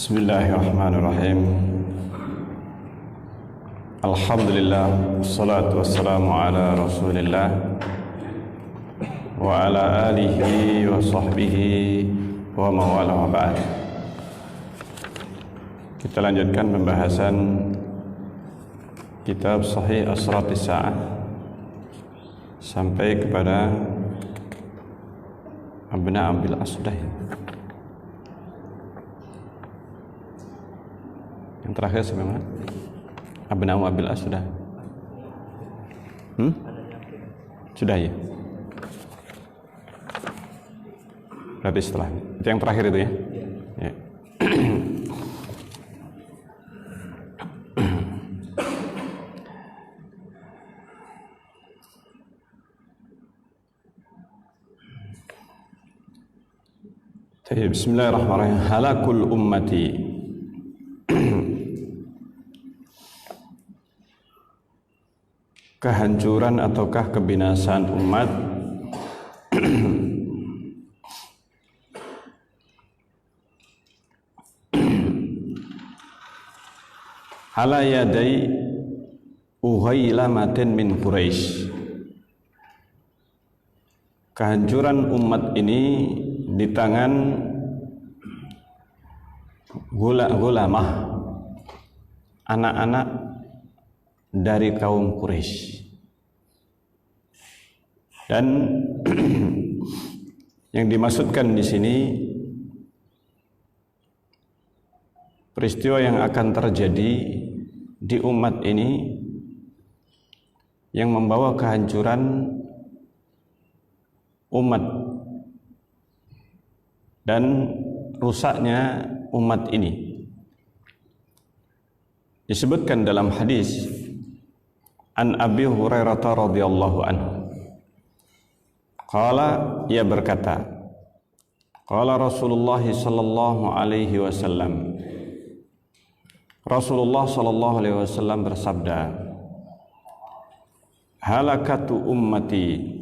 Bismillahirrahmanirrahim. Alhamdulillah, wassalatu wassalamu ala Rasulillah wa ala alihi wa sahbihi wa mawala wa ba'd. Kita lanjutkan pembahasan kitab Sahih Asratis Sa'ah sampai kepada Abna Abil Asdah. Yang terakhir sampai mana? Abna Abil Asdah. Sudah ya? Berarti setelah itu yang terakhir itu ya? Ya. Bismillahirrahmanirrahim. Halakul ummati. Kehancuran ataukah kebinasaan umat ala yadai Uhailamatin min Quraisy. Kehancuran umat ini di tangan gulamah, anak-anak dari kaum Quraisy. Dan yang dimaksudkan di sini peristiwa yang akan terjadi di umat ini yang membawa kehancuran umat dan rusaknya umat ini. Disebutkan dalam hadis an Abi Hurairah radhiyallahu anhu. Qala, ia berkata, qala Rasulullah sallallahu alaihi wasallam. Rasulullah sallallahu alaihi wasallam bersabda, halakatu ummati,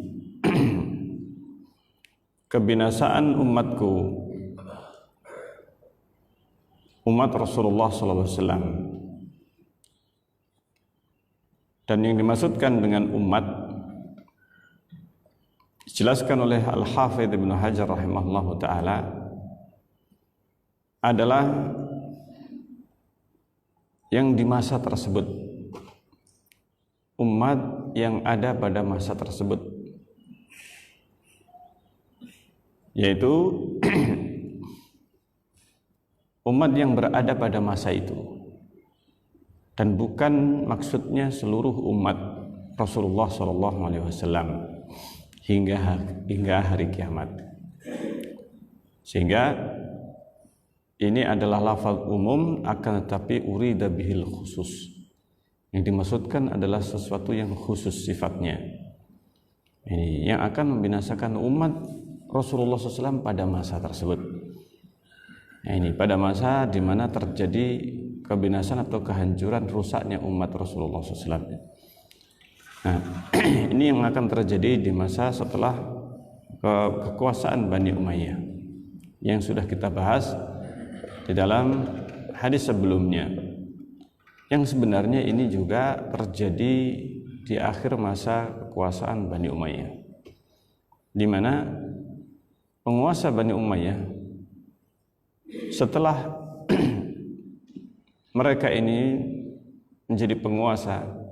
kebinasaan umatku, umat Rasulullah sallallahu alaihi wasallam. Dan yang dimaksudkan dengan umat dijelaskan oleh Al-Hafidz Ibnu Hajar rahimahullahu taala adalah yang di masa tersebut, umat yang ada pada masa tersebut, yaitu umat yang berada pada masa itu, dan bukan maksudnya seluruh umat Rasulullah SAW hingga hari kiamat. Sehingga ini adalah lafaz umum, akan tetapi urida bihil khusus. Yang dimaksudkan adalah sesuatu yang khusus sifatnya. Ini yang akan membinasakan umat Rasulullah SAW pada masa tersebut. Nah, ini pada masa di mana terjadi kebinasaan atau kehancuran rusaknya umat Rasulullah SAW. Nah, ini yang akan terjadi di masa setelah kekuasaan Bani Umayyah yang sudah kita bahas di dalam hadis sebelumnya. Yang sebenarnya ini juga terjadi di akhir masa kekuasaan Bani Umayyah, di mana penguasa Bani Umayyah setelah mereka ini menjadi penguasa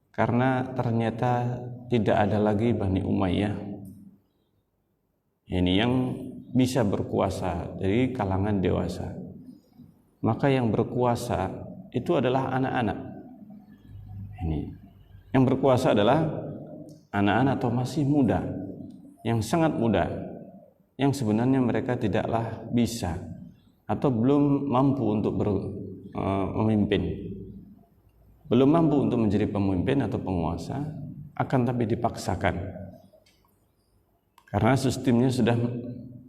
karena ternyata tidak ada lagi Bani Umayyah ini yang bisa berkuasa dari kalangan dewasa, maka yang berkuasa itu adalah anak-anak. Ini yang berkuasa adalah anak-anak atau masih muda, yang sangat muda, yang sebenarnya mereka tidaklah bisa atau belum mampu untuk memimpin, belum mampu untuk menjadi pemimpin atau penguasa, akan tapi dipaksakan karena sistemnya sudah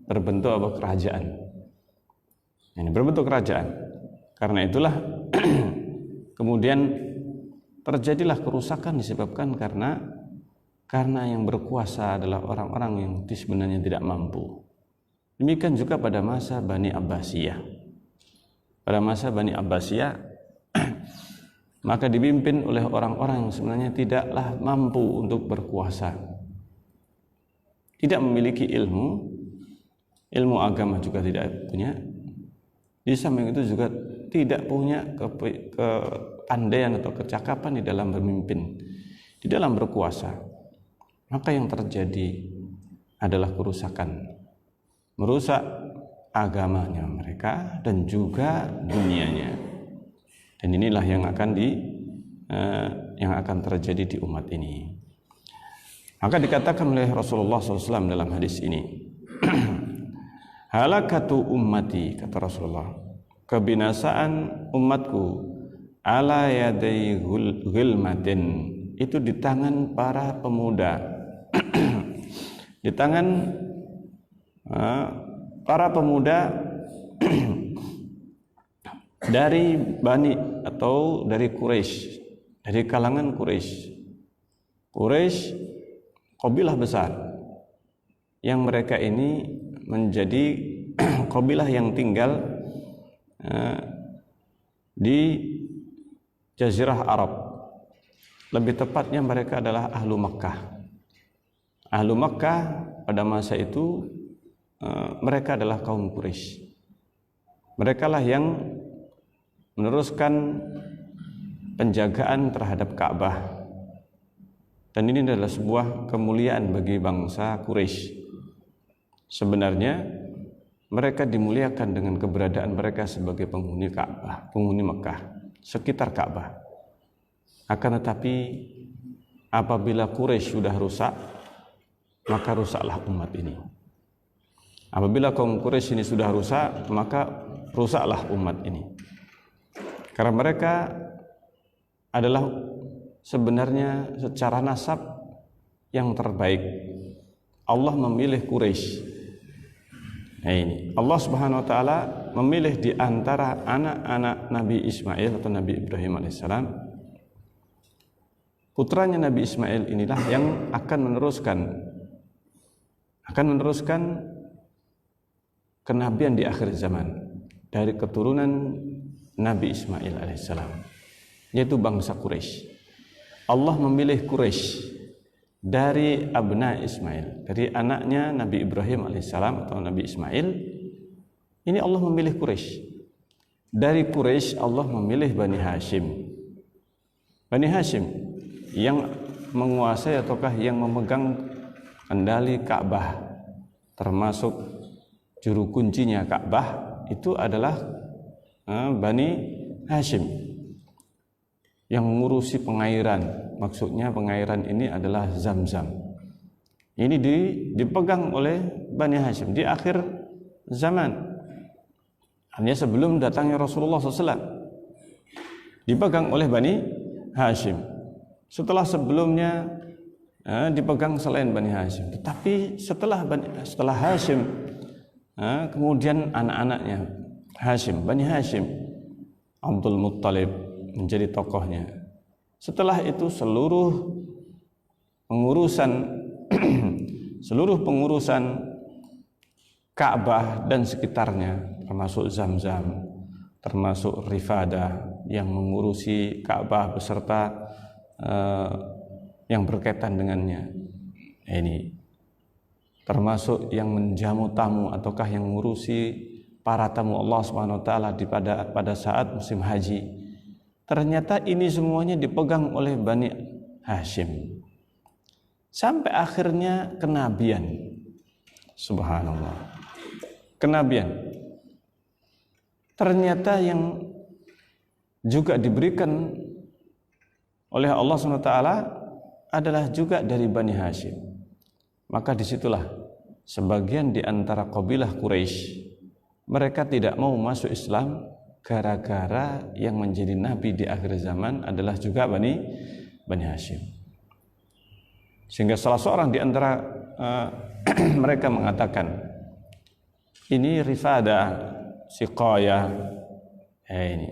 berbentuk kerajaan. Ini berbentuk kerajaan. Karena itulah kemudian terjadilah kerusakan disebabkan karena yang berkuasa adalah orang-orang yang sebenarnya tidak mampu. Demikian juga pada masa Bani Abbasiyah. pada masa Bani Abbasiyah, maka dipimpin oleh orang-orang yang sebenarnya tidaklah mampu untuk berkuasa, tidak memiliki ilmu agama juga tidak punya, di samping itu juga tidak punya kepandaian atau kecakapan di dalam bermimpin, di dalam berkuasa. Maka yang terjadi adalah kerusakan, merusak agamanya mereka dan juga dunianya. Dan inilah yang akan terjadi di umat ini. Maka dikatakan oleh Rasulullah SAW dalam hadis ini, halakatu ummati, kata Rasulullah, kebinasaan umatku ala yadai ghilmatin, itu di tangan para pemuda, di tangan para pemuda dari Bani atau dari Quraisy, dari kalangan Quraisy. Quraisy kabilah besar yang mereka ini menjadi kabilah yang tinggal di Jazirah Arab. Lebih tepatnya mereka adalah Ahlu Makkah. Ahlu Makkah pada masa itu mereka adalah kaum Quraisy. Mereka lah yang meneruskan penjagaan terhadap Ka'bah. Dan ini adalah sebuah kemuliaan bagi bangsa Quraisy. Sebenarnya mereka dimuliakan dengan keberadaan mereka sebagai penghuni Ka'bah, penghuni Mekah, sekitar Ka'bah. Akan tetapi apabila Quraisy sudah rusak, maka rusaklah umat ini. Apabila kaum Quraisy ini sudah rusak, maka rusaklah umat ini. Karena mereka adalah sebenarnya secara nasab yang terbaik. Allah memilih Quraisy. Nah ini, Allah Subhanahu wa taala memilih di antara anak-anak Nabi Ismail atau Nabi Ibrahim alaihissalam, putranya Nabi Ismail inilah yang akan meneruskan kenabian di akhir zaman dari keturunan Nabi Ismail alaihissalam, yaitu bangsa Quraisy. Allah memilih Quraisy dari abna Ismail, dari anaknya Nabi Ibrahim alaihissalam atau Nabi Ismail. Ini Allah memilih Quraisy. Dari Quraisy Allah memilih Bani Hashim. Bani Hashim yang menguasai ataukah yang memegang kendali Ka'bah, termasuk juru kuncinya Ka'bah itu adalah Bani Hashim yang mengurusi pengairan. Maksudnya pengairan ini adalah Zam-Zam. Ini dipegang oleh Bani Hashim di akhir zaman, hanya sebelum datangnya Rasulullah SAW, dipegang oleh Bani Hashim. Setelah sebelumnya dipegang selain Bani Hashim. Tetapi setelah Hashim, kemudian anak-anaknya Hashim, Bani Hashim, Abdul Muttalib menjadi tokohnya. Setelah itu seluruh pengurusan Ka'bah dan sekitarnya, termasuk Zam-Zam, termasuk Rifadah yang mengurusi Ka'bah beserta yang berkaitan dengannya. Ini termasuk yang menjamu tamu ataukah yang mengurusi para tamu Allah Subhanahu wa taala pada saat musim haji. Ternyata ini semuanya dipegang oleh Bani Hashim sampai akhirnya kenabian. Subhanallah, kenabian ternyata yang juga diberikan oleh Allah SWT adalah juga dari Bani Hashim. Maka disitulah sebagian di antara kabilah Quraisy, mereka tidak mau masuk Islam gara-gara yang menjadi nabi di akhir zaman adalah juga Bani Hashim. Sehingga salah seorang di antara mereka mengatakan, ini Rifadah, Siqayah, ini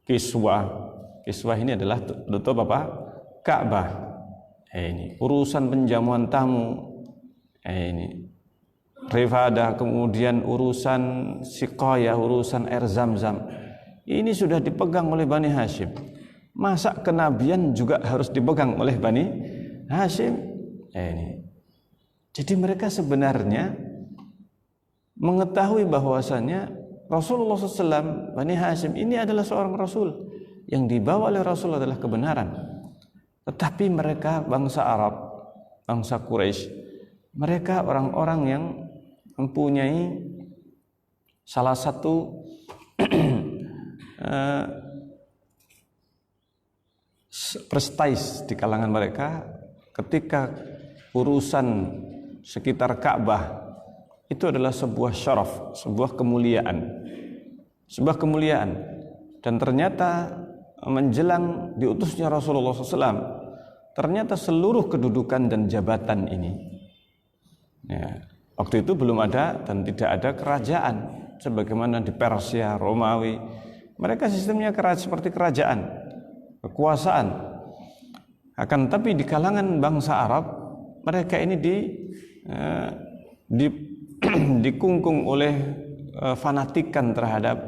Kiswah ini adalah tutup apa? Ka'bah. Ini urusan penjamuan tamu. Ini Rifadah, kemudian urusan Siqayah, urusan air Zam-Zam. ini sudah dipegang oleh Bani Hashim. Masa kenabian juga harus dipegang oleh Bani Hashim? Ini. Jadi mereka sebenarnya mengetahui bahwasannya Rasulullah SAW, Bani Hashim ini adalah seorang Rasul. Yang dibawa oleh Rasul adalah kebenaran. Tetapi mereka bangsa Arab, bangsa Quraisy, mereka orang-orang yang mempunyai salah satu prestis di kalangan mereka ketika urusan sekitar Ka'bah itu adalah sebuah syaraf, sebuah kemuliaan, dan ternyata menjelang diutusnya Rasulullah SAW, ternyata seluruh kedudukan dan jabatan ini, ya, waktu itu belum ada dan tidak ada kerajaan sebagaimana di Persia, Romawi. Mereka sistemnya seperti kerajaan, kekuasaan. Akan tapi di kalangan bangsa Arab, mereka ini dikungkung oleh fanatikan terhadap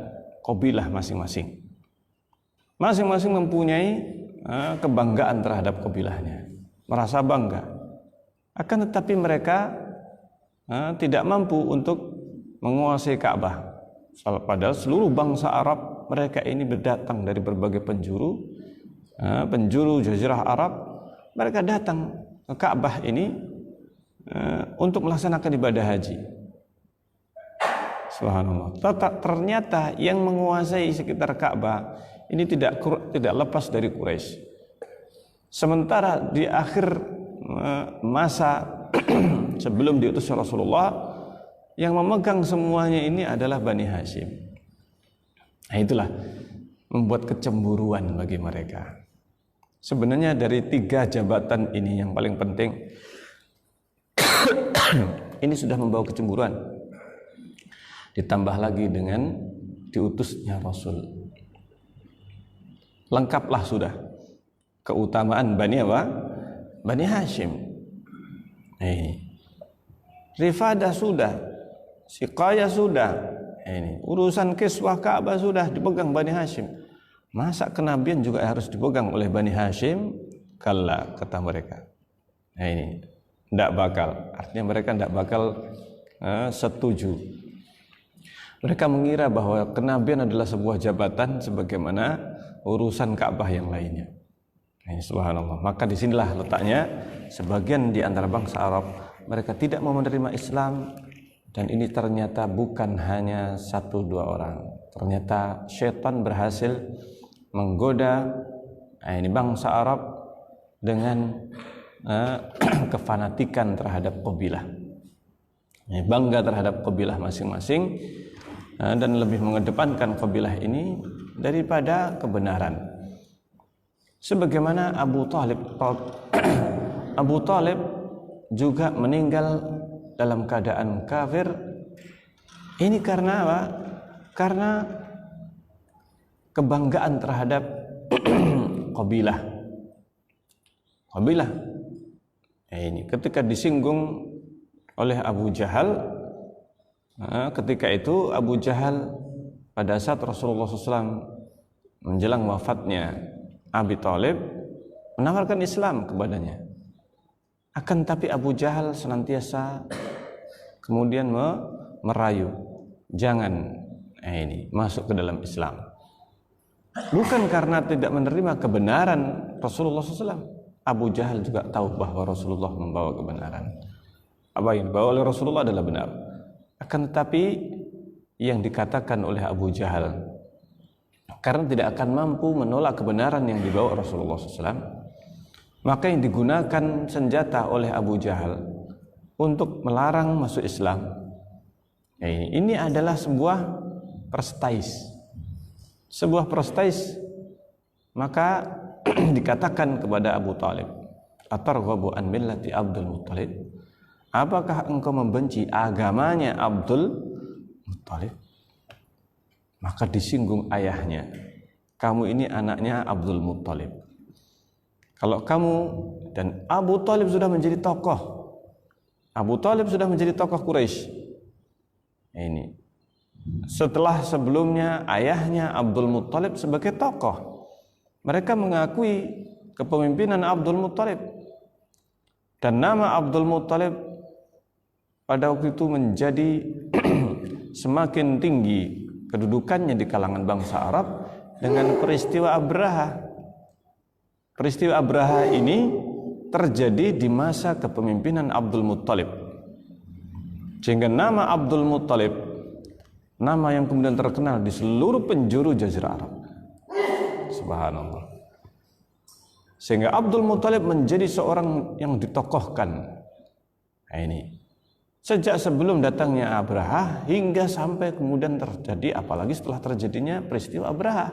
kabilah masing-masing. Masing-masing mempunyai kebanggaan terhadap kabilahnya, merasa bangga. Akan tetapi mereka tidak mampu untuk menguasai Ka'bah. Padahal seluruh bangsa Arab, mereka ini berdatang dari berbagai penjuru Jazirah Arab. Mereka datang ke Ka'bah ini untuk melaksanakan ibadah haji. Subhanallah. Ternyata yang menguasai sekitar Ka'bah ini tidak lepas dari Quraisy. Sementara di akhir masa sebelum diutus Rasulullah, yang memegang semuanya ini adalah Bani Hashim. Nah, itulah membuat kecemburuan bagi mereka. Sebenarnya dari 3 jabatan ini yang paling penting ini sudah membawa kecemburuan. Ditambah lagi dengan diutusnya Rasul. Lengkaplah sudah keutamaan Bani Hashim. Rifadah sudah, Siqayah sudah, urusan kiswah Ka'bah sudah dipegang Bani Hashim. Masa kenabian juga harus dipegang oleh Bani Hashim? Kalla, kata mereka. Ini tidak bakal. Artinya mereka tidak bakal setuju. Mereka mengira bahwa kenabian adalah sebuah jabatan sebagaimana urusan Ka'bah yang lainnya. Ini subhanallah. Maka disinilah letaknya sebagian di antara bangsa Arab, mereka tidak mau menerima Islam, dan ini ternyata bukan hanya 1-2 orang. Ternyata syaitan berhasil menggoda ini bangsa Arab dengan kefanatikan terhadap kabilah. Bangga terhadap kabilah masing-masing dan lebih mengedepankan kabilah ini daripada kebenaran. Sebagaimana Abu Talib juga meninggal dalam keadaan kafir. Ini karena apa? Karena kebanggaan terhadap kabilah. Ini ketika disinggung oleh Abu Jahal, ketika itu Abu Jahal pada saat Rasulullah SAW menjelang wafatnya Abi Thalib menawarkan Islam kepadanya. Akan tapi Abu Jahal senantiasa kemudian merayu, jangan masuk ke dalam Islam. Bukan karena tidak menerima kebenaran Rasulullah SAW. Abu Jahal juga tahu bahwa Rasulullah membawa kebenaran. Apa yang dibawa oleh Rasulullah adalah benar. Akan tetapi yang dikatakan oleh Abu Jahal, karena tidak akan mampu menolak kebenaran yang dibawa Rasulullah SAW, maka yang digunakan senjata oleh Abu Jahal untuk melarang masuk Islam. Ini adalah sebuah prestis. Maka dikatakan kepada Abu Talib, atarghabu an millati Abdul Muttalib? Apakah engkau membenci agamanya Abdul Muttalib? Maka disinggung ayahnya, kamu ini anaknya Abdul Muttalib. Kalau kamu dan Abu Talib sudah menjadi tokoh, Abu Talib sudah menjadi tokoh Quraisy. Ini setelah sebelumnya ayahnya Abdul Muttalib sebagai tokoh. Mereka mengakui kepemimpinan Abdul Muttalib, dan nama Abdul Muttalib pada waktu itu menjadi semakin tinggi kedudukannya di kalangan bangsa Arab dengan peristiwa Abraha. Peristiwa Abraha ini terjadi di masa kepemimpinan Abdul Muttalib, sehingga nama Abdul Muttalib, nama yang kemudian terkenal di seluruh penjuru jazirah Arab. Subhanallah. Sehingga Abdul Muttalib menjadi seorang yang ditokohkan. Nah, ini sejak sebelum datangnya Abraha hingga sampai kemudian terjadi, apalagi setelah terjadinya peristiwa Abraha,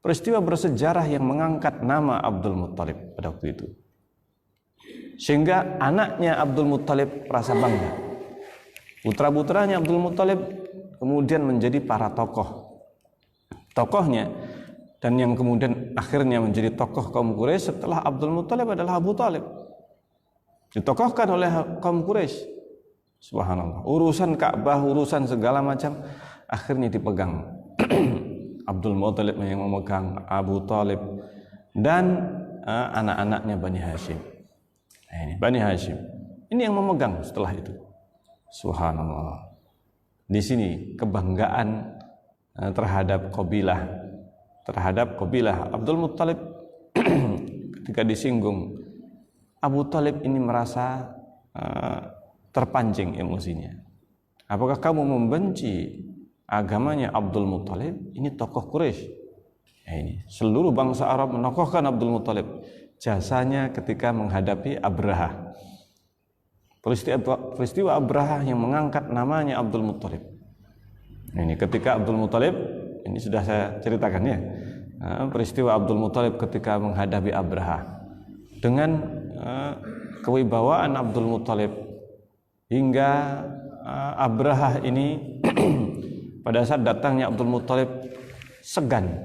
peristiwa bersejarah yang mengangkat nama Abdul Muttalib pada waktu itu, sehingga anaknya Abdul Muttalib merasa bangga. Putra-putranya Abdul Muttalib kemudian menjadi para tokohnya, dan yang kemudian akhirnya menjadi tokoh kaum Quraisy setelah Abdul Muttalib adalah Abu Talib, ditokohkan oleh kaum Quraisy. Subhanallah, urusan Ka'bah, urusan segala macam akhirnya dipegang Abdul Muttalib yang memegang, Abu Talib dan anak-anaknya Bani Hashim. Nah, ini Bani Hashim ini yang memegang setelah itu. Subhanallah. Di sini kebanggaan terhadap kabilah Abdul Muttalib ketika disinggung Abu Talib ini merasa terpancing emosinya. Apakah kamu membenci agamanya Abdul Muttalib? Ini tokoh Quraisy. Nah, ini seluruh bangsa Arab menokohkan Abdul Muttalib. Jasanya ketika menghadapi Abraha, peristiwa Abraha yang mengangkat namanya Abdul Muttalib. Nah, ini ketika Abdul Muttalib, ini sudah saya ceritakan ya, peristiwa Abdul Muttalib ketika menghadapi Abraha dengan kewibawaan Abdul Muttalib, hingga Abraha ini pada saat datangnya Abdul Muttalib segan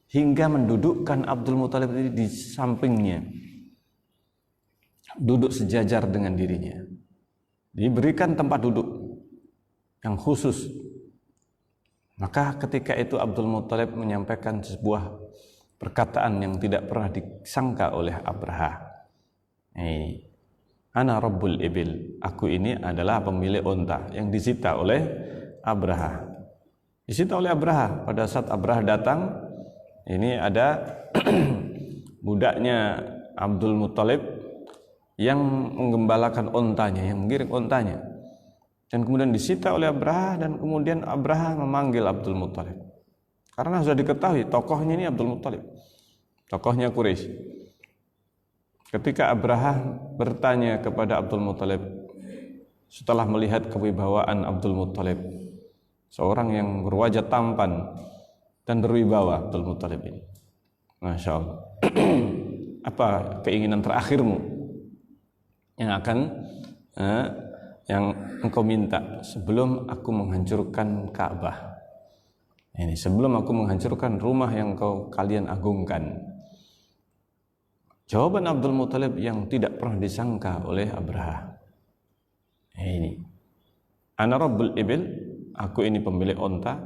hingga mendudukkan Abdul Muttalib ini di sampingnya, duduk sejajar dengan dirinya, diberikan tempat duduk yang khusus. Maka ketika itu Abdul Muttalib menyampaikan sebuah perkataan yang tidak pernah disangka oleh Abraha. Ana Rabbul Ibil, aku ini adalah pemilik unta, yang disita oleh Abraha. Disita oleh Abraha. Pada saat Abraha datang, ini ada budaknya Abdul Muttalib yang menggembalakan untanya, yang menggiring untanya, dan kemudian disita oleh Abraha. Dan kemudian Abraha memanggil Abdul Muttalib, karena sudah diketahui tokohnya ini Abdul Muttalib, tokohnya Quraisy. Ketika Abraha bertanya kepada Abdul Muttalib setelah melihat kewibawaan Abdul Muttalib, seorang yang berwajah tampan dan berwibawa Abdul Muttalib ini, Masya Allah, apa keinginan terakhirmu yang engkau minta sebelum aku menghancurkan Ka'bah ini, sebelum aku menghancurkan rumah yang kalian agungkan? Jawaban Abdul Muttalib yang tidak pernah disangka oleh Abraha, ini, ana Rabbul Ibil, aku ini pemilik unta.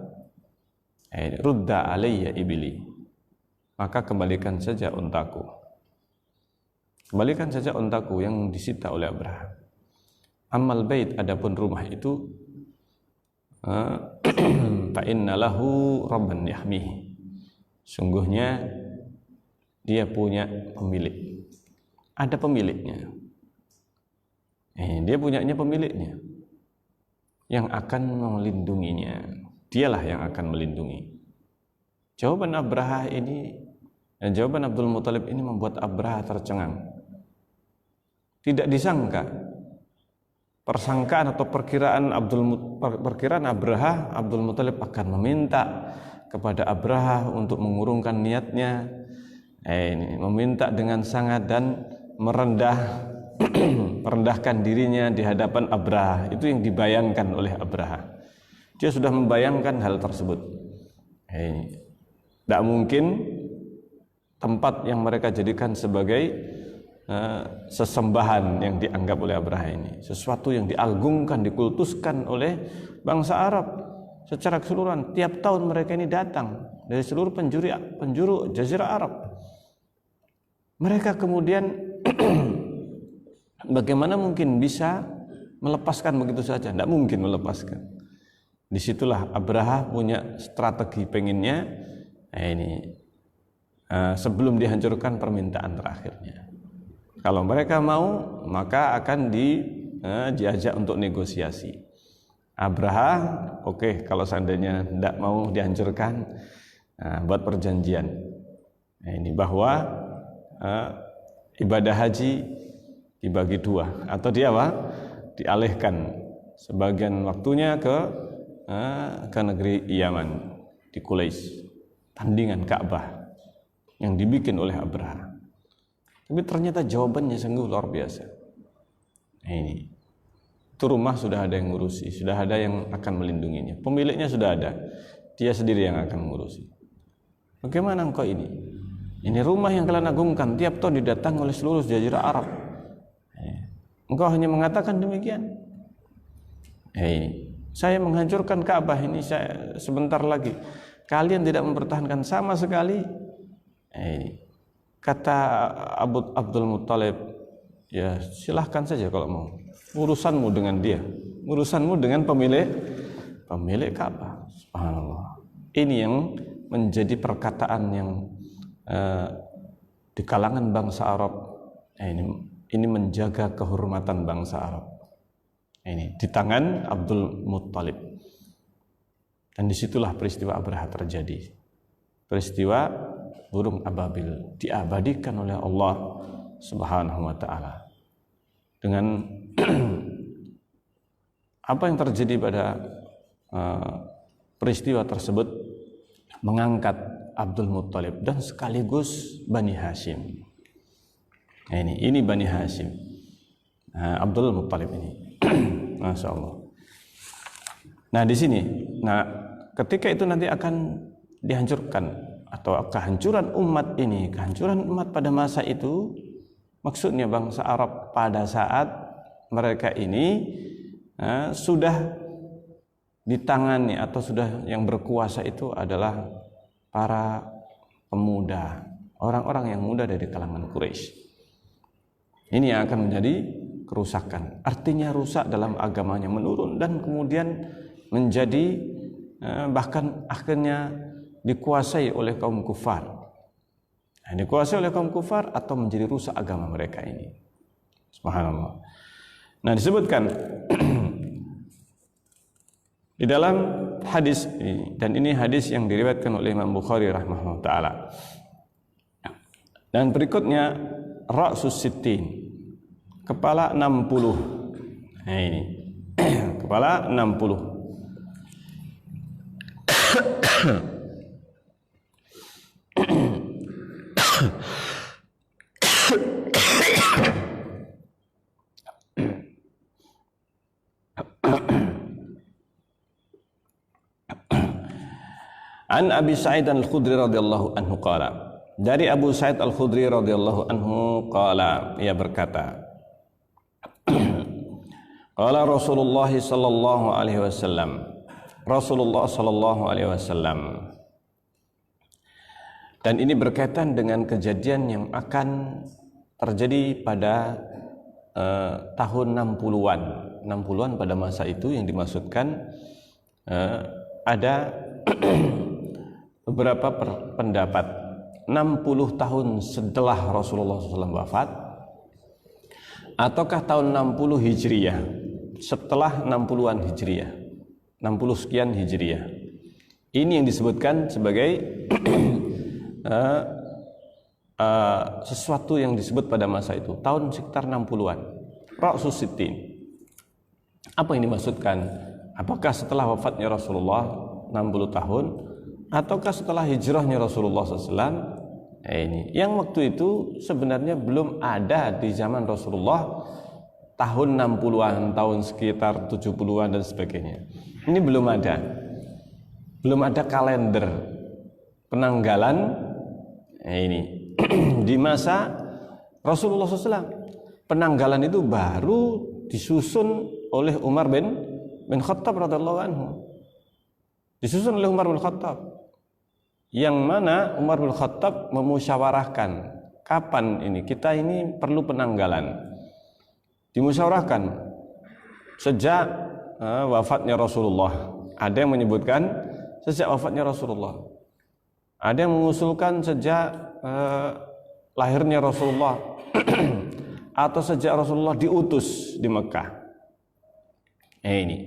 Rudda alayya ibili, maka kembalikan saja untaku, kembalikan saja untaku yang disita oleh Abraha. Amal bait, adapun rumah itu, fa inna lahu rabban yahmihi, sungguhnya dia punya pemilik, ada pemiliknya. Dia punyanya pemiliknya yang akan melindunginya, dialah yang akan melindungi. Jawaban Abraha ini, dan jawaban Abdul Muttalib ini membuat Abraha tercengang. Tidak disangka, persangkaan atau perkiraan Abraha, Abdul Muttalib akan meminta kepada Abraha untuk mengurungkan niatnya, meminta dengan sangat dan merendahkan dirinya di hadapan Abraha. Itu yang dibayangkan oleh Abraha. Dia sudah membayangkan hal tersebut. Tidak mungkin tempat yang mereka jadikan sebagai sesembahan yang dianggap oleh Abraha ini, sesuatu yang diagungkan, dikultuskan oleh bangsa Arab, secara keseluruhan. Tiap tahun mereka ini datang dari seluruh penjuru Jazirah Arab. Mereka kemudian bagaimana mungkin bisa melepaskan begitu saja? Tidak mungkin melepaskan. Disitulah Abraha punya strategi pengennya. Sebelum dihancurkan permintaan terakhirnya. Kalau mereka mau, maka akan diajak untuk negosiasi. Abraha, oke, kalau seandainya tidak mau dihancurkan, buat perjanjian. Ini bahwa ibadah haji dibagi dua, atau dialihkan sebagian waktunya ke negeri Yaman, di Quraisy, tandingan Ka'bah yang dibikin oleh Abraha. Tapi ternyata jawabannya sungguh luar biasa. Itu rumah sudah ada yang ngurusi, sudah ada yang akan melindunginya, pemiliknya sudah ada, dia sendiri yang akan mengurusi. Bagaimana engkau ini? Ini rumah yang kalian agungkan, tiap tahun didatangi oleh seluruh Jazirah Arab. Engkau hanya mengatakan demikian. Saya menghancurkan Ka'bah ini sebentar lagi. Kalian tidak mempertahankan sama sekali. Kata Abdul Muttalib, ya silahkan saja kalau mau. Urusanmu dengan dia, urusanmu dengan pemilik Ka'bah. Subhanallah. Ini yang menjadi perkataan yang di kalangan bangsa Arab. Ini menjaga kehormatan bangsa Arab. Ini di tangan Abdul Muttalib. Dan disitulah peristiwa Abraha terjadi. Peristiwa burung ababil diabadikan oleh Allah Subhanahu wa ta'ala. Dengan apa yang terjadi pada peristiwa tersebut, mengangkat Abdul Muttalib dan sekaligus Bani Hashim. Ini Bani Hashim. Abdul Muttalib ini. Masya Allah. Nah di sini, ketika itu nanti akan dihancurkan, atau kehancuran umat ini, kehancuran umat pada masa itu, maksudnya bangsa Arab pada saat mereka ini sudah ditangani atau sudah yang berkuasa itu adalah para pemuda, orang-orang yang muda dari kalangan Quraisy. Ini yang akan menjadi kerusakan. Artinya rusak dalam agamanya, menurun dan kemudian menjadi bahkan akhirnya dikuasai oleh kaum kufar. Dikuasai oleh kaum kufar atau menjadi rusak agama mereka ini. Subhanallah. Nah disebutkan di dalam hadis ini, dan ini hadis yang diriwayatkan oleh Imam Bukhari rahimahullah ta'ala. Dan berikutnya Ra'sus Sittin, kepala 60. Ini kepala 60. An Abi Sa'id Al-Khudri radhiyallahu anhu qala, dari Abu Sa'id Al-Khudri radhiyallahu anhu qala, ia berkata, qala Rasulullah sallallahu alaihi wasallam, Rasulullah sallallahu alaihi wasallam. Dan ini berkaitan dengan kejadian yang akan terjadi pada tahun 60-an pada masa itu, yang dimaksudkan ada beberapa pendapat 60 tahun setelah Rasulullah SAW wafat, ataukah tahun 60 Hijriyah, setelah 60-an Hijriyah, 60 sekian Hijriyah. Ini yang disebutkan sebagai sesuatu yang disebut pada masa itu, tahun sekitar 60-an. Ra'sus Sittin. Apa yang dimaksudkan? Apakah setelah wafatnya Rasulullah 60 tahun, ataukah setelah hijrahnya Rasulullah SAW? Ini yang waktu itu sebenarnya belum ada di zaman Rasulullah, tahun 60-an, tahun sekitar 70-an dan sebagainya. Ini belum ada kalender penanggalan ini di masa Rasulullah SAW. Penanggalan itu baru disusun oleh Umar bin Khattab radhiyallahu anhu. disusun oleh Umar bin Khattab, yang mana Umar bin Khattab memusyawarahkan kapan ini kita ini perlu penanggalan. Dimusyawarahkan sejak wafatnya Rasulullah. Ada yang menyebutkan sejak wafatnya Rasulullah. Ada yang mengusulkan sejak lahirnya Rasulullah atau sejak Rasulullah diutus di Mekah. Ini.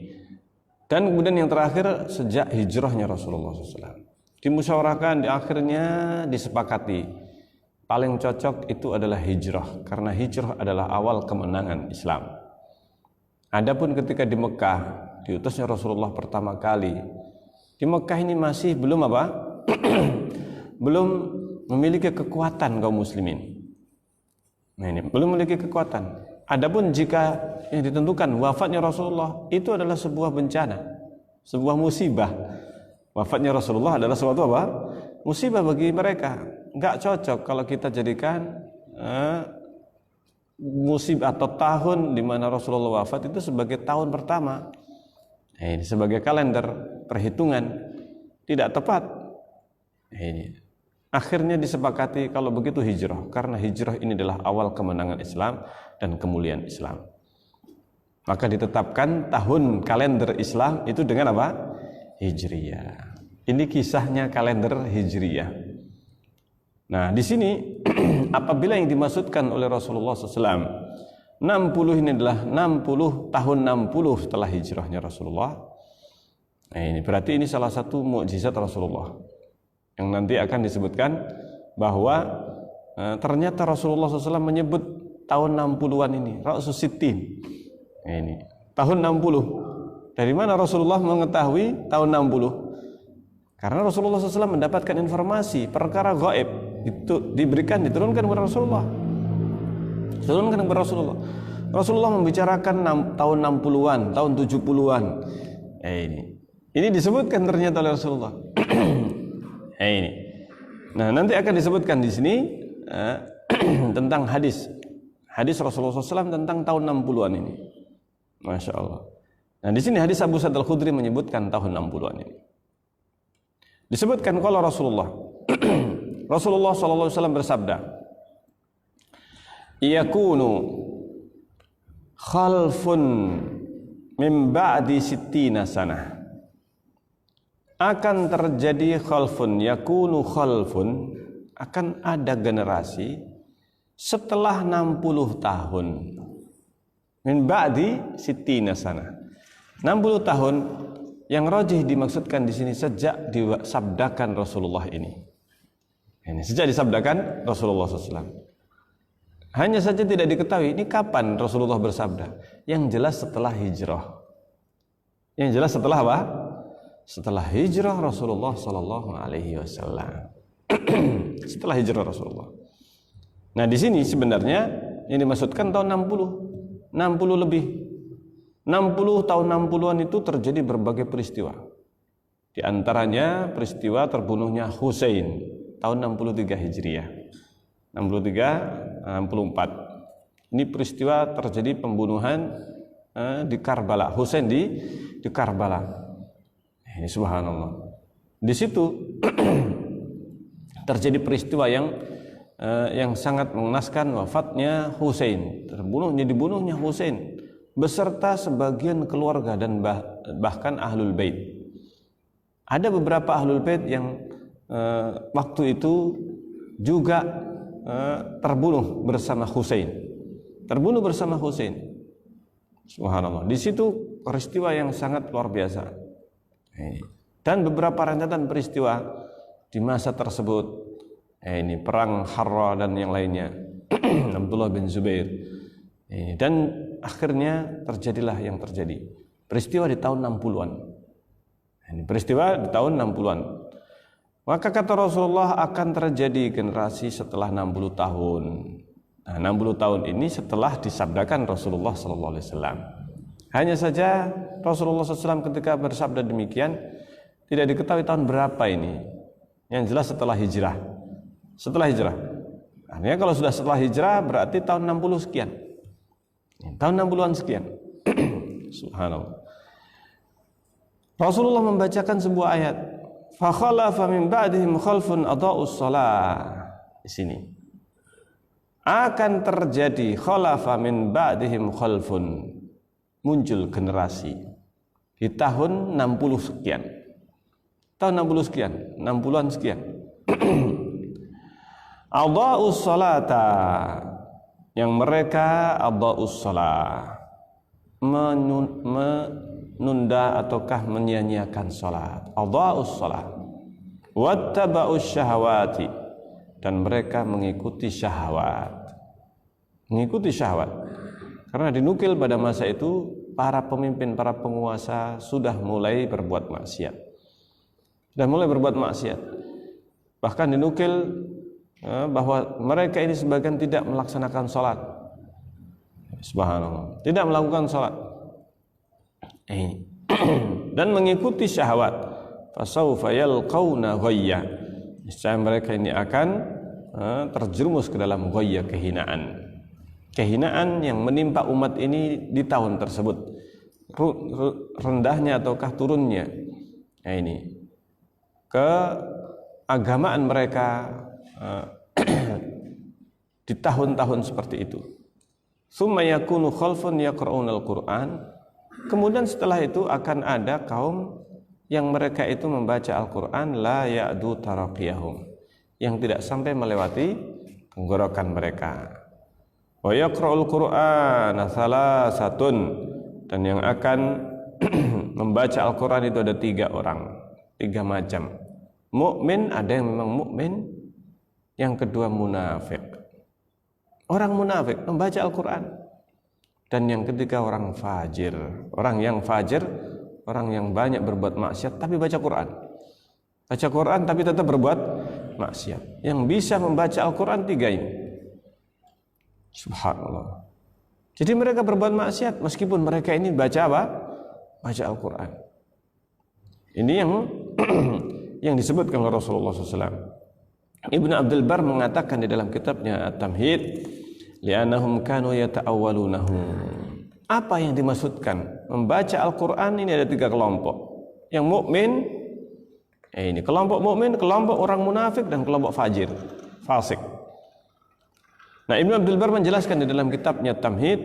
Dan kemudian yang terakhir sejak hijrahnya Rasulullah SAW. Dimusyawarahkan, di akhirnya disepakati paling cocok itu adalah hijrah, karena hijrah adalah awal kemenangan Islam. Adapun ketika di Mekah diutusnya Rasulullah pertama kali, di Mekah ini masih belum apa? belum memiliki kekuatan kaum muslimin. Nah, ini belum memiliki kekuatan. Adapun jika yang ditentukan wafatnya Rasulullah, itu adalah sebuah bencana, sebuah musibah. Wafatnya Rasulullah adalah suatu apa? Musibah bagi mereka. Enggak cocok kalau kita jadikan musibah atau tahun di mana Rasulullah wafat itu sebagai tahun pertama. Ini sebagai kalender perhitungan tidak tepat. Ini akhirnya disepakati kalau begitu hijrah, karena hijrah ini adalah awal kemenangan Islam dan kemuliaan Islam. Maka ditetapkan tahun kalender Islam itu dengan apa? Hijriyah. Ini kisahnya kalender Hijriyah. Nah, di sini apabila yang dimaksudkan oleh Rasulullah SAW 60 ini adalah 60 tahun 60 setelah hijrahnya Rasulullah. Nah, ini berarti ini salah satu mukjizat Rasulullah yang nanti akan disebutkan bahwa ternyata Rasulullah SAW menyebut tahun 60-an ini Ra'sus Sittin. Nah, ini tahun 60. Dari mana Rasulullah mengetahui tahun 60? Karena Rasulullah SAW mendapatkan informasi perkara gaib itu diturunkan kepada Rasulullah. Turunkan kepada Rasulullah. Rasulullah membicarakan tahun 60-an, tahun 70-an. Ini disebutkan ternyata oleh Rasulullah. Ini. Nah, nanti akan disebutkan di sini tentang hadis Rasulullah SAW tentang tahun 60-an ini. Masya Allah. Nah, di sini hadis Abu Sa'id Al-Khudri menyebutkan tahun 60-an ini. Disebutkan kalau Rasulullah SAW bersabda, yakunu khalfun min ba'di sittina sanah, akan terjadi khalfun, yakunu khalfun, akan ada generasi setelah 60 tahun, min ba'di sittina sanah, 60 tahun. Yang rajih dimaksudkan di sini sejak disabdakan Rasulullah ini. Sejak disabdakan Rasulullah SAW. Hanya saja tidak diketahui ini kapan Rasulullah bersabda. Yang jelas setelah hijrah. Yang jelas setelah apa? Setelah hijrah Rasulullah SAW. Setelah hijrah Rasulullah. Nah, di sini sebenarnya yang dimaksudkan tahun 60 lebih. 60 tahun 60-an itu terjadi berbagai peristiwa. Di antaranya peristiwa terbunuhnya Husain tahun 63 Hijriah. 63 64. Ini peristiwa terjadi pembunuhan di Karbala, Husain di Karbala. Ini subhanallah. Di situ terjadi peristiwa yang sangat mengenaskan, wafatnya Husain, dibunuhnya Husain beserta sebagian keluarga dan bahkan ahlul bait. Ada beberapa ahlul bait yang waktu itu juga terbunuh bersama Husain. Subhanallah. Di situ peristiwa yang sangat luar biasa. Dan beberapa rentetan peristiwa di masa tersebut. Ini perang Harra dan yang lainnya. Abdullah bin Zubair. Dan akhirnya terjadilah yang terjadi. Peristiwa di tahun 60-an. Ini peristiwa di tahun 60-an. Maka kata Rasulullah akan terjadi generasi setelah 60 tahun. Nah, 60 tahun ini setelah disabdakan Rasulullah SAW. Hanya saja Rasulullah SAW ketika bersabda demikian tidak diketahui tahun berapa ini. Yang jelas setelah hijrah. Setelah hijrah. Artinya kalau sudah setelah hijrah berarti tahun 60 sekian. Tahun 60-an sekian. Subhanallah. Rasulullah membacakan sebuah ayat, fa khalafa min ba'dihim khalfun adaa'us shalah. Di sini akan terjadi khalafa min ba'dihim khalfun, muncul generasi di tahun 60 sekian. Tahun 60 sekian, 60-an sekian. Adaa'us shalata, yang mereka adaa'us shalah, menunda ataukah menyia-nyiakan salat. Adaa'us shalah wattaba'us syahawati, dan mereka mengikuti syahwat. Mengikuti syahwat. Karena dinukil pada masa itu para pemimpin, para penguasa sudah mulai berbuat maksiat. Sudah mulai berbuat maksiat. Bahkan dinukil bahwa mereka ini sebagian tidak melaksanakan salat. Subhanallah. Tidak melakukan salat. Dan mengikuti syahwat. Fasawfa yalqawna ghayya. Niscaya mereka ini akan terjerumus ke dalam ghayya, kehinaan. Kehinaan yang menimpa umat ini di tahun tersebut. Rendahnya ataukah turunnya. Nah ini keagamaan mereka di tahun-tahun seperti itu. Summa yakunu khalfun yaqra'unal Qur'an. Kemudian setelah itu akan ada kaum yang mereka itu membaca Al-Quran la ya'du taraqiyahum, yang tidak sampai melewati tenggorokan mereka. Wa yaqra'ul Qur'ana salasatun, dan yang akan membaca Al-Quran itu ada 3 orang, 3 macam. Mukmin, ada yang memang mukmin. Yang kedua munafik, orang munafik membaca Al-Quran. Dan yang ketiga orang fajir, orang yang fajir, orang yang banyak berbuat maksiat tapi baca Quran. Baca Quran tapi tetap berbuat maksiat. Yang bisa membaca Al-Quran 3 ini. Subhanallah. Jadi mereka berbuat maksiat meskipun mereka ini baca apa? Baca Al-Quran. Ini yang disebutkan oleh Rasulullah SAW. Ibnu Abdul Bar mengatakan di dalam kitabnya At-Tamhid, li'annahum kanu yata'awwalunahu. Apa yang dimaksudkan membaca Al-Quran ini ada 3 kelompok. Yang mukmin, ini kelompok mukmin, kelompok orang munafik, dan kelompok fajir, fasik. Nah, Ibnu Abdul Bar menjelaskan di dalam kitabnya Tamhid,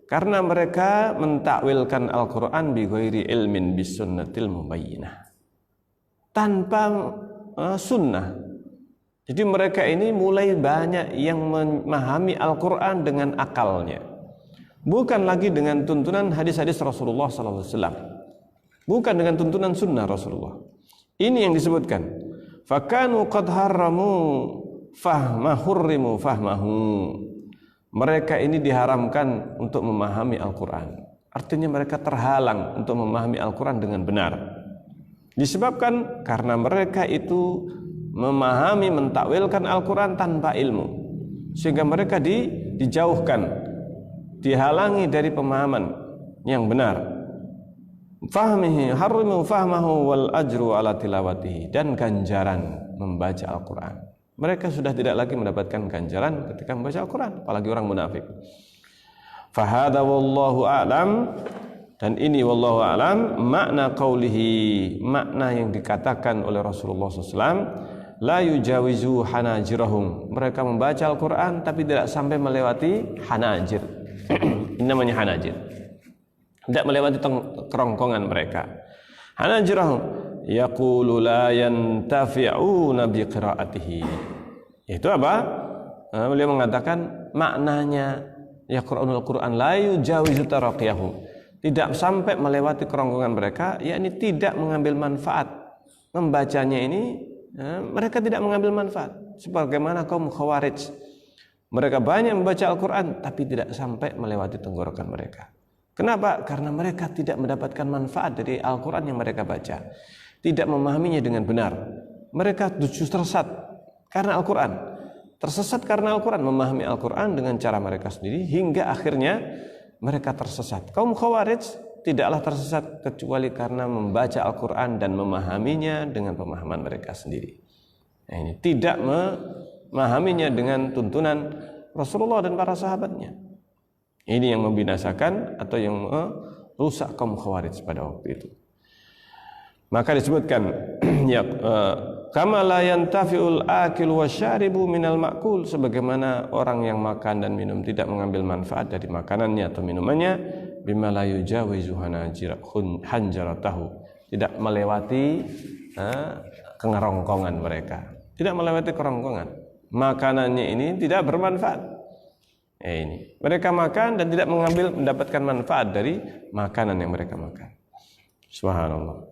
karena mereka mentakwilkan Al-Quran bi ghairi ilmin bis sunnatil mubayyinah, tanpa sunnah. Jadi mereka ini mulai banyak yang memahami Al-Quran dengan akalnya, bukan lagi dengan tuntunan hadis-hadis Rasulullah SAW, bukan dengan tuntunan sunnah Rasulullah. Ini yang disebutkan, fakanu qad harramu fahmahurrimu fahmahu. Mereka ini diharamkan untuk memahami Al-Quran. Artinya mereka terhalang untuk memahami Al-Quran dengan benar. Disebabkan karena mereka itu memahami, mentakwilkan Al-Quran tanpa ilmu, sehingga mereka dijauhkan, dihalangi dari pemahaman yang benar. Fahmihi harrimu fahmahu wal ajru ala tilawatihi, dan ganjaran membaca Al-Quran. Mereka sudah tidak lagi mendapatkan ganjaran ketika membaca Al-Quran, apalagi orang munafik. Fahadha wallahu a'lam. Dan ini wallahu a'lam makna qawlihi, makna yang dikatakan oleh Rasulullah SAW, la yujawizu hanajirahum. Mereka membaca Al-Quran tapi tidak sampai melewati hanajir. Ini namanya hanajir, tidak melewati kerongkongan mereka. Hanajirahum yaqulu la yantafi'una biqira'atihi. Itu apa? Beliau mengatakan maknanya yaqra'unul Quran la yujawizu taraqiyahum, tidak sampai melewati kerongkongan mereka, yakni tidak mengambil manfaat. Membacanya ini mereka tidak mengambil manfaat, sebagaimana kaum Khawarij. Mereka banyak membaca Al-Quran tapi tidak sampai melewati tenggorokan mereka. Kenapa? Karena mereka tidak mendapatkan manfaat dari Al-Quran yang mereka baca, tidak memahaminya dengan benar. Mereka justru tersesat karena Al-Quran, tersesat karena Al-Quran, memahami Al-Quran dengan cara mereka sendiri, hingga akhirnya mereka tersesat. Kaum Khawarij tidaklah tersesat kecuali karena membaca Al-Quran dan memahaminya dengan pemahaman mereka sendiri. Nah, ini tidak memahaminya dengan tuntunan Rasulullah dan para sahabatnya. Ini yang membinasakan atau yang merusak kaum Khawarij pada waktu itu. Maka disebutkan ya kama la yantafi'ul akil wasyaribu minal ma'kul, sebagaimana orang yang makan dan minum tidak mengambil manfaat dari makanannya atau minumannya, bima la yujawizu hanjaratahu, tidak melewati kengerongkongan mereka, tidak melewati kerongkongan. Makanannya ini tidak bermanfaat. Ini mereka makan dan tidak mendapatkan manfaat dari makanan yang mereka makan. Subhanallah.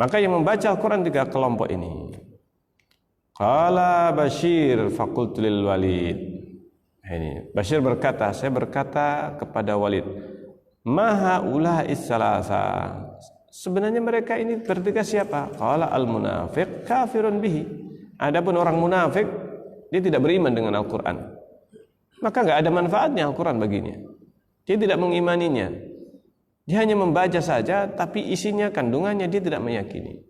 Maka yang membaca Al-Quran 3 kelompok ini. Qala Bashir faqultu lil Walid. Ini Bashir berkata, saya berkata kepada Walid, maha ula'is salasa, sebenarnya mereka ini bertiga siapa? Qala al-munafiq kafirun bihi. Adapun orang munafik, dia tidak beriman dengan Al-Quran, maka enggak ada manfaatnya Al-Quran baginya. Dia tidak mengimaninya. Dia hanya membaca saja, tapi isinya, kandungannya dia tidak meyakini.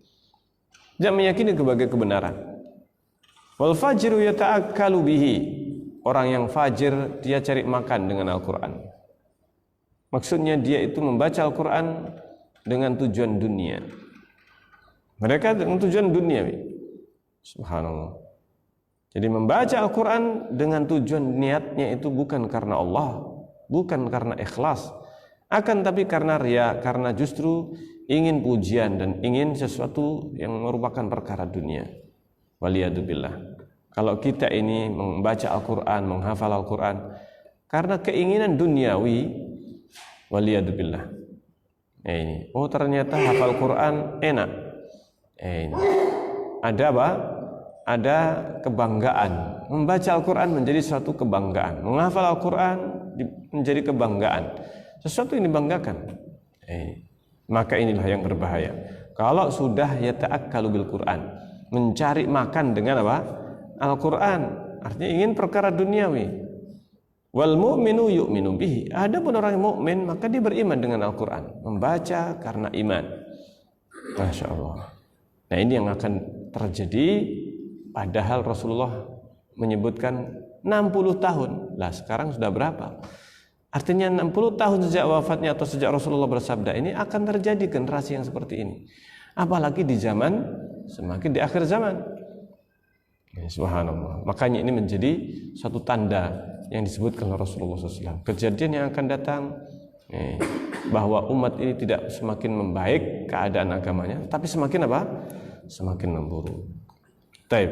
Tidak meyakini sebagai kebenaran. Wal fajiru yata'akkalu bihi. Orang yang fajir, dia cari makan dengan Al-Quran. Maksudnya dia itu membaca Al-Quran dengan tujuan dunia. Mereka dengan tujuan dunia. Subhanallah. Jadi membaca Al-Quran dengan tujuan niatnya itu bukan karena Allah, bukan karena ikhlas, akan tapi karena riya, karena justru ingin pujian dan ingin sesuatu yang merupakan perkara dunia. Waliyadubillah. Kalau kita ini membaca Al-Quran, menghafal Al-Quran karena keinginan duniawi, waliyadubillah. Ini, oh ternyata hafal Quran enak. Ini, ada apa? Ada kebanggaan. Membaca Al-Quran menjadi suatu kebanggaan. Menghafal Al-Quran menjadi kebanggaan. Sesuatu yang dibanggakan. Maka inilah yang berbahaya. Kalau sudah yata'akkalu bil Quran, mencari makan dengan apa? Al-Quran, artinya ingin perkara duniawi. Wal mu'minu yu'minu bihi. Adapun orang mukmin maka dia beriman dengan Al-Quran, membaca karena iman. Masya Allah. Nah ini yang akan terjadi. Padahal Rasulullah menyebutkan 60 tahun. Lah sekarang sudah berapa? Artinya 60 tahun sejak wafatnya atau sejak Rasulullah bersabda ini akan terjadi generasi yang seperti ini. Apalagi di zaman, semakin di akhir zaman. Ya, subhanallah. Makanya ini menjadi satu tanda yang disebutkan oleh Rasulullah SAW. Kejadian yang akan datang, bahwa umat ini tidak semakin membaik keadaan agamanya, tapi semakin apa? Semakin memburuk. Taib.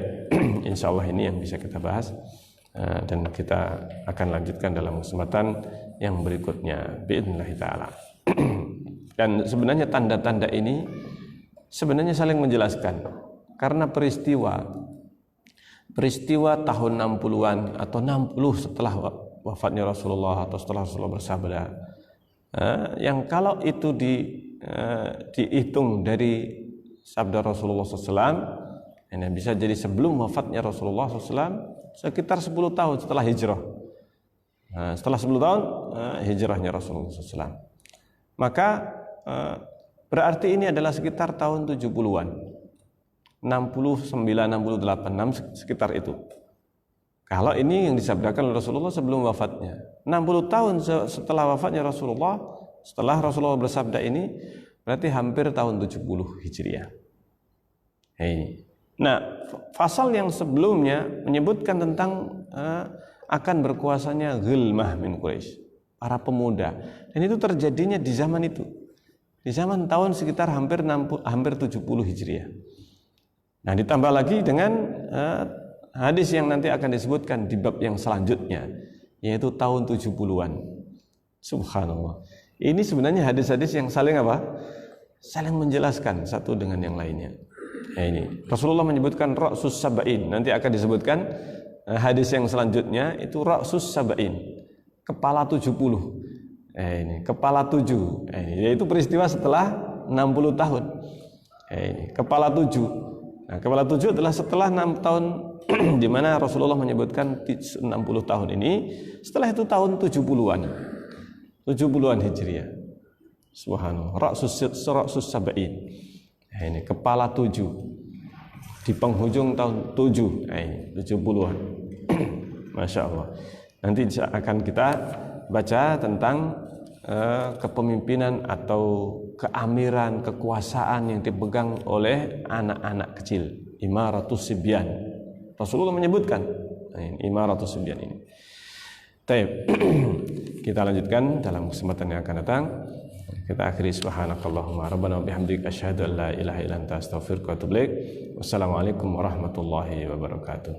Insyaallah ini yang bisa kita bahas. Dan kita akan lanjutkan dalam kesempatan yang berikutnya biidznillah taala. Dan sebenarnya tanda-tanda ini sebenarnya saling menjelaskan karena peristiwa tahun 60-an atau 60 setelah wafatnya Rasulullah atau setelah Rasulullah bersabda, yang kalau itu dihitung dari sabda Rasulullah SAW, ini bisa jadi sebelum wafatnya Rasulullah SAW sekitar 10 tahun setelah hijrah. Nah, setelah 10 tahun hijrahnya Rasulullah SAW. Maka berarti ini adalah sekitar tahun 70-an. 69, 68, sekitar itu. Kalau ini yang disabdakan oleh Rasulullah sebelum wafatnya. 60 tahun setelah wafatnya Rasulullah, setelah Rasulullah bersabda ini, berarti hampir tahun 70 Hijriah. Nah, pasal yang sebelumnya menyebutkan tentang akan berkuasanya ghilmah min Quraisy, para pemuda. Dan itu terjadinya di zaman itu. Di zaman tahun sekitar hampir 70 Hijriah. Nah, ditambah lagi dengan hadis yang nanti akan disebutkan di bab yang selanjutnya, yaitu tahun 70-an. Subhanallah. Ini sebenarnya hadis-hadis yang saling apa? Saling menjelaskan satu dengan yang lainnya. Nah, ini Rasulullah menyebutkan ra'sus sab'in. Nanti akan disebutkan hadis yang selanjutnya itu ra'sus sab'in, kepala 70. Ini kepala 7. Yaitu peristiwa setelah 60 tahun. Ini kepala 7. Nah, kepala 7 adalah setelah 6 tahun di mana Rasulullah menyebutkan 60 tahun ini, setelah itu tahun 70-an. 70-an Hijriah. Subhanallah. Ra'sus sab'in. Ini kepala 7 di penghujung tahun 7, 70-an. Masya Allah. Nanti akan kita baca tentang kepemimpinan atau keamiran, kekuasaan yang dipegang oleh anak-anak kecil. Imaratus sibyan. Rasulullah menyebutkan imaratus sibyan ini. Baik. Kita lanjutkan dalam kesempatan yang akan datang. Kita akhiri subhanakallahumma rabbana wa bihamdika asyhadu an la ilaha illa anta astaghfiruka wa atubu ilaik. Wassalamualaikum warahmatullahi wabarakatuh.